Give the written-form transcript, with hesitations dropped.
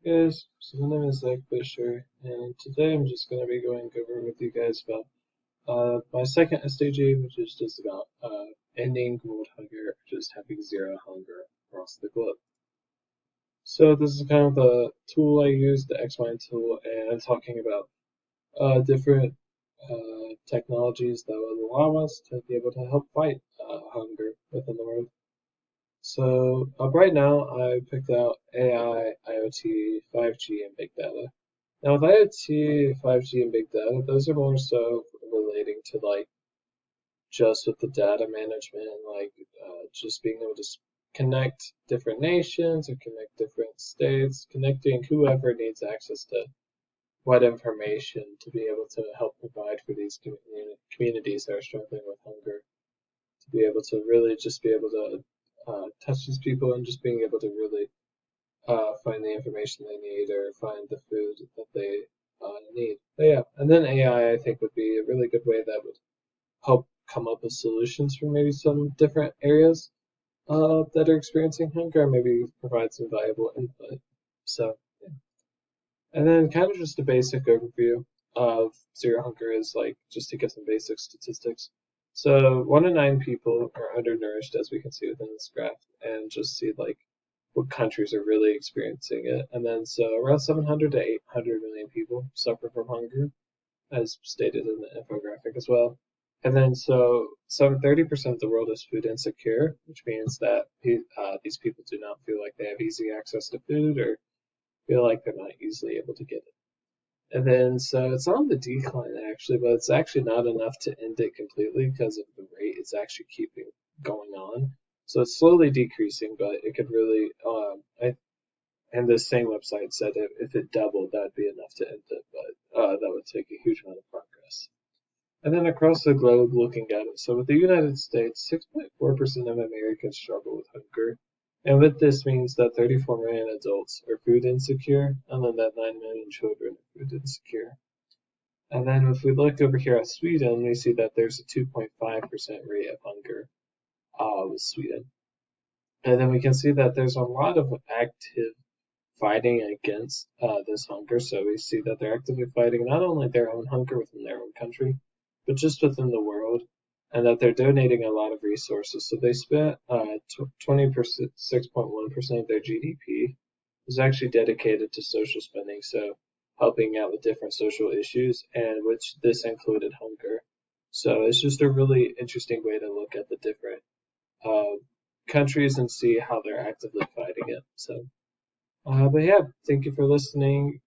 Guys, so my name is Zach Fisher, and today I'm just going to be going over with you guys about my second SDG, which is just about ending world hunger, or just having zero hunger across the globe. So this is kind of the tool I use, the XMind tool, and I'm talking about different technologies that will allow us to be able to help fight hunger within the world. So right now I picked out AI, IoT, 5G, and big data. Now with IoT, 5G, and big data, those are more so relating to like just with the data management, like just being able to connect different nations or connect different states, connecting whoever needs access to what information to be able to help provide for these communities that are struggling with hunger, to be able to really just be able to touch these people and just being able to really find the information they need or find the food that they need. But yeah, and then AI I think would be a really good way that would help come up with solutions for maybe some different areas that are experiencing hunger, and maybe provide some valuable input. So, yeah. And then kind of just a basic overview of zero hunger is like just to get some basic statistics. So 1 in 9 people are undernourished, as we can see within this graph, and just see like what countries are really experiencing it. And then so around 700 to 800 million people suffer from hunger, as stated in the infographic as well. And then so some 30% of the world is food insecure, which means that these people do not feel like they have easy access to food or feel like they're not easily able to get it. And then so it's on the decline actually, but it's actually not enough to end it completely because of the rate it's actually keeping going on. So it's slowly decreasing, but it could really, and the same website said if it doubled, that'd be enough to end it, but that would take a huge amount of progress. And then across the globe, looking at it, so with the United States, 6.4% of Americans struggle with hunger. And what this means that 34 million adults are food insecure, and then that 9 million children are food insecure. And then if we look over here at Sweden, we see that there's a 2.5% rate of hunger with Sweden. And then we can see that there's a lot of active fighting against this hunger. So we see that they're actively fighting not only their own hunger within their own country, but just within the world, and that they're donating a lot of resources. So they spent 26.1% of their GDP was actually dedicated to social spending, so helping out with different social issues, and which this included hunger. So it's just a really interesting way to look at the different uh, countries and see how they're actively fighting it. So but yeah, thank you for listening.